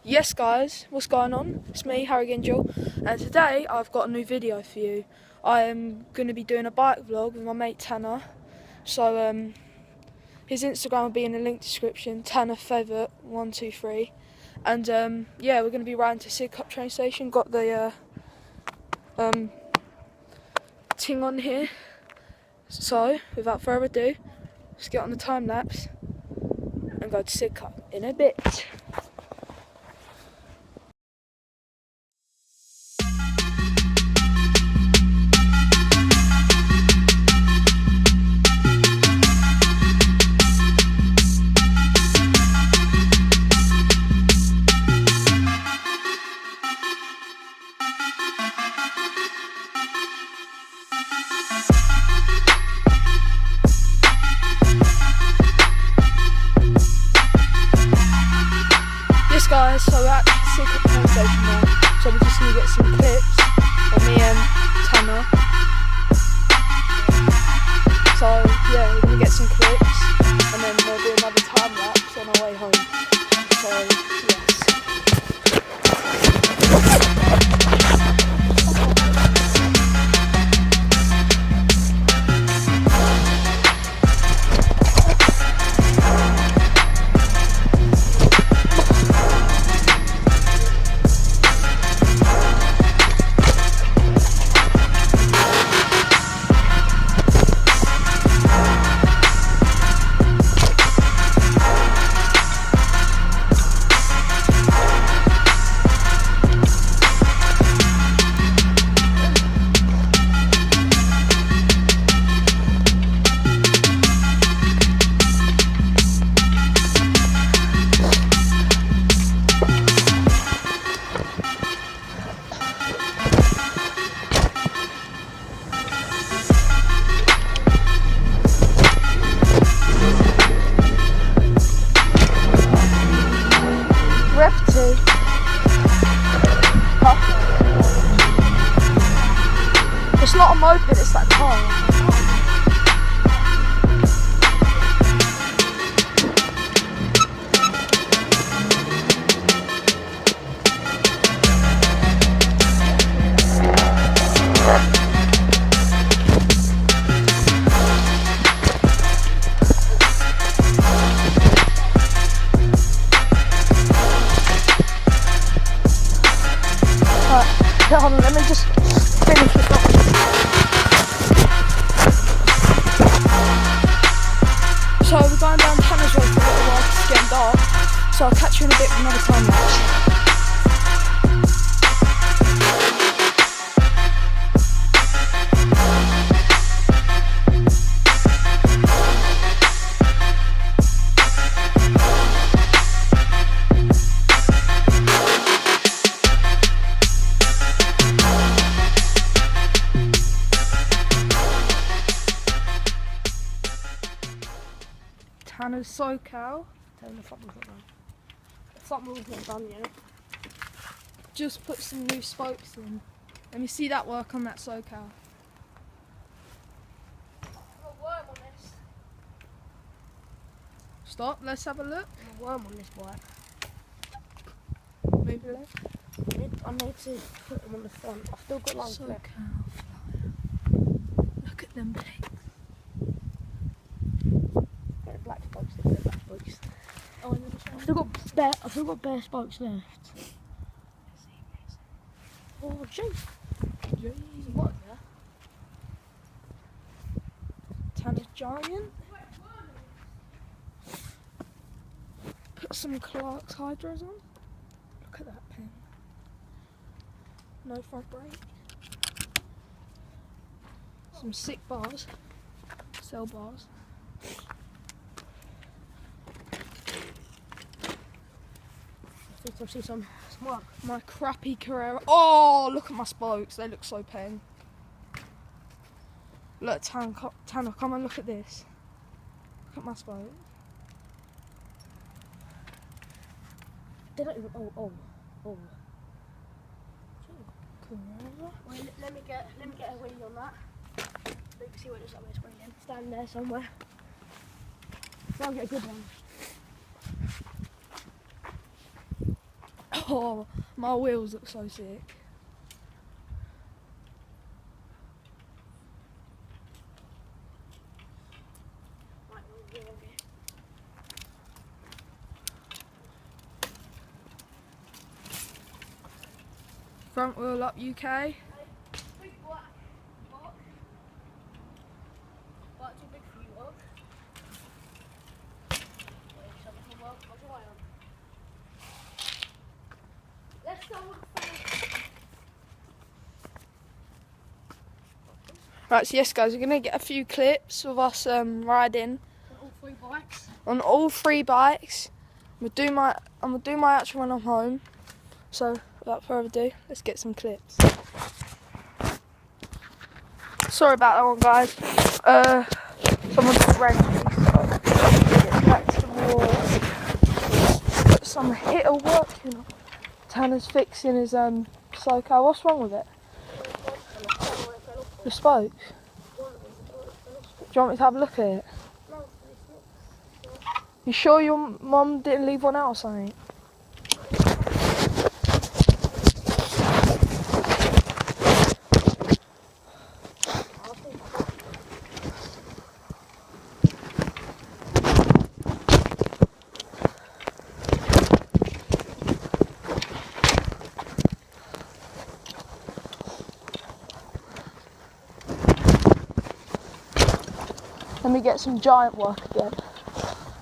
Yes guys, what's going on? It's me, Harry Gingell, and today I've got a new video for you. I am going to be doing a bike vlog with my mate Tanner. So his Instagram will be in the link description, Tanner Feather 123. And yeah, we're going to be riding to Sidcup train station. Got the ting on here. So without further ado, let's get on the time lapse and go to Sidcup in a bit. Guys, so we're at the Sidcup train station now, so we just need to get some clips of me and Tanner. So yeah, we're going to get some clips and then we'll do another time lapse on our way home. So yes. It's not a moped, it's that car. Hold on, let me just finish it up. So we're going down Tanner's Road for a little while 'cause it's getting dark. So I'll catch you in a bit with another time lapse. Tanner's SoCal. Something's not done yet. Just put some new spokes in. Let me see that work on that SoCal. I've got a worm on this. Stop, let's have a look. I've got a worm on this bike. Move your leg. I need to put them on the front. I've still got loads left. SoCal flyer. Look at them legs. Get the black spokes. Get the black spokes. Oh, and then I've still got bare spokes left. Oh jeez. What? Yeah. Tanner's Giant. Put some Clark's Hydros on. Look at that pen. No front brake. Some sick bars. Cell bars. I see some work. My crappy Carrera. Oh, look at my spokes. They look so pen. Look, Tanner, come and look at this. Look at my spokes. They don't even. Oh. Carrera. Wait, let me get a wheelie on that. So you can see what it's like when it's raining. Stand there somewhere. So I'll get a good one. Oh, my wheels look so sick. Front wheel up UK. Big black box. What's too big for you, look? Let's go look for Right, so yes guys, we're going to get a few clips of us riding all 3 bikes. on all 3 bikes. I'm gonna do my actual when I'm home. So without further ado, let's get some clips. Sorry about that one, guys. Someone just rang me, so get back to work. Some hitter working. Tanner's fixing his slow car. What's wrong with it? The spokes. Do you want me to have a look at it? You sure your mum didn't leave one out or something? Let me get some giant work again.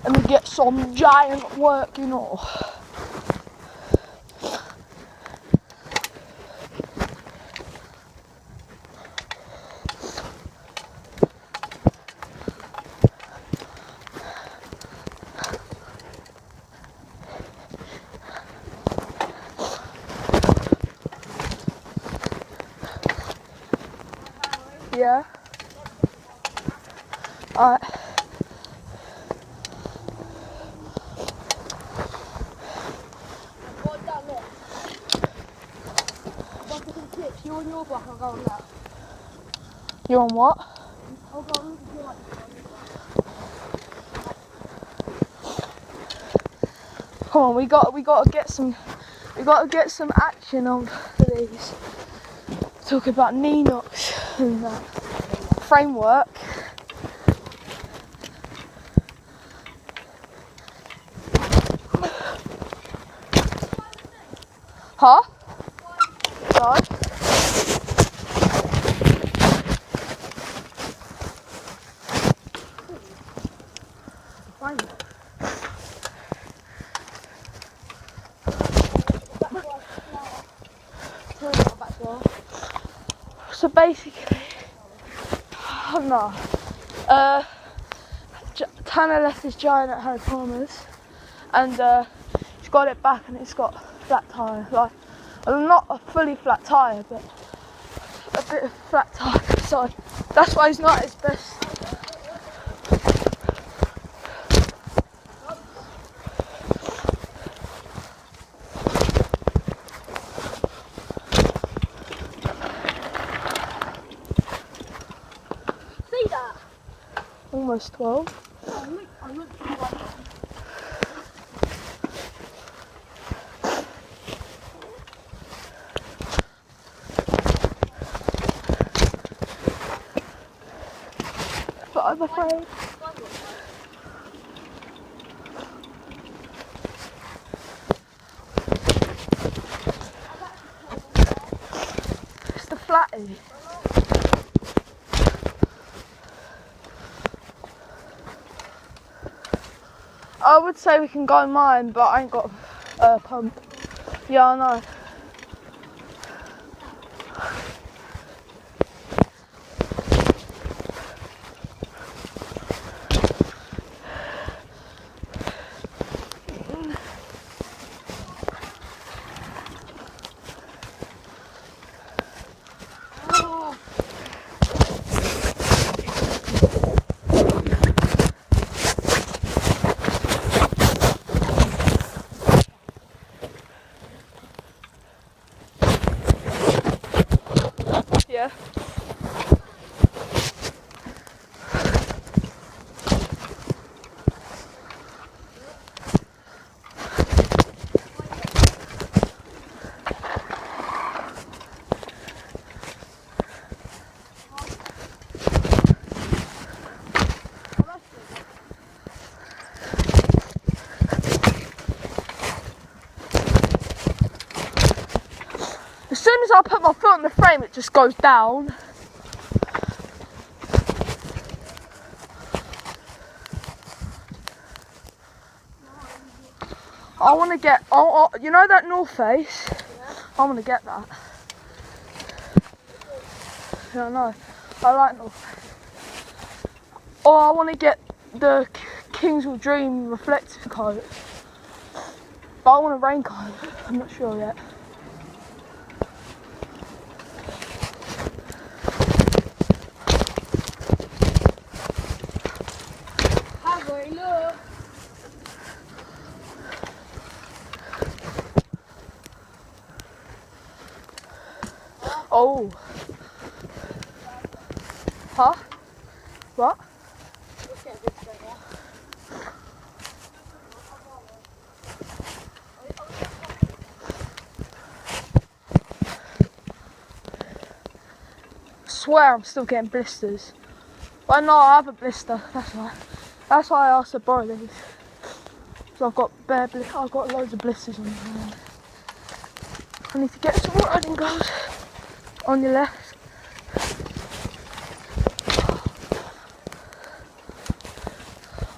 Let me get some giant work, you know. Yeah. Alright. You on your block, I'll go on that. You're on what? I'll go on your block. Come on, we gotta get some action on for these. Talking about knee knocks and framework. Huh? No. Fine. So basically, no. Tanner left his giant at Harry Palmer's, and he's got it back, and it's got flat tyre. Like, not a fully flat tyre, but a bit of flat tyre. So that's why he's not at his best. See that? Almost 12. I look But I'm afraid. It's the flatty. I would say we can go mine, but I ain't got a pump. Yeah, I know. Yeah. soon as I put my foot on the frame, it just goes down. I want to get, you know that North Face? Yeah. I want to get that. Yeah, I know. I like North Face. Or I want to get the Kingswood Dream reflective coat. But I want a raincoat. I'm not sure yet. Have a look. Oh. Huh? What? Let's get a good straight there. I swear I'm still getting blisters. But no, I have a blister, that's why. That's why I asked to borrow these. So I've got I've got loads of blisters on my hand. I need to get some riding gloves. On your left.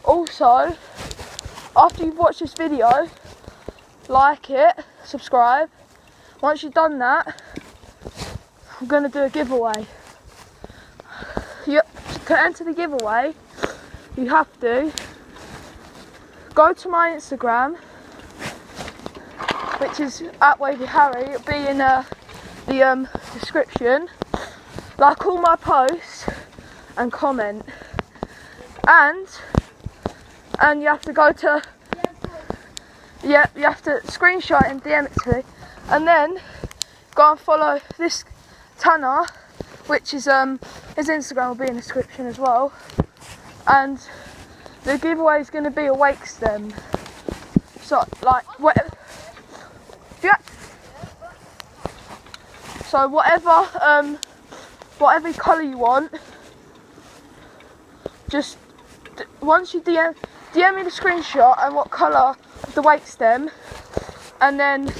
Also, after you've watched this video, like it, subscribe. Once you've done that, I'm going to do a giveaway. To enter the giveaway, you have to go to my Instagram, which is @WavyHarry. It'll be in the description. Like all my posts and comment, and you have to go to you have to screenshot and DM it to me, and then go and follow this Tanner, which is his Instagram will be in the description as well, and the giveaway is going to be a wake stem. So like so whatever colour you want, just once you DM me the screenshot and what colour of the wake stem, and then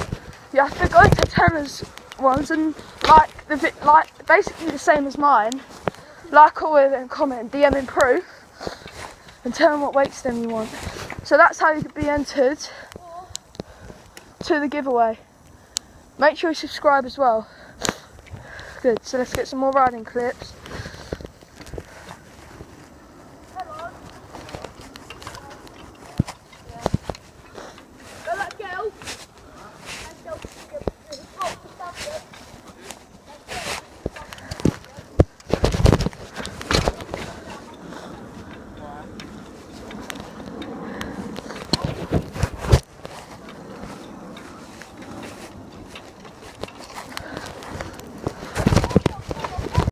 you have to go to Tanner's ones and like basically the same as mine, like all of it and comment, DM in proof, and tell them what wake stem you want. So that's how you could be entered to the giveaway. Make sure you subscribe as well. Good, so let's get some more riding clips.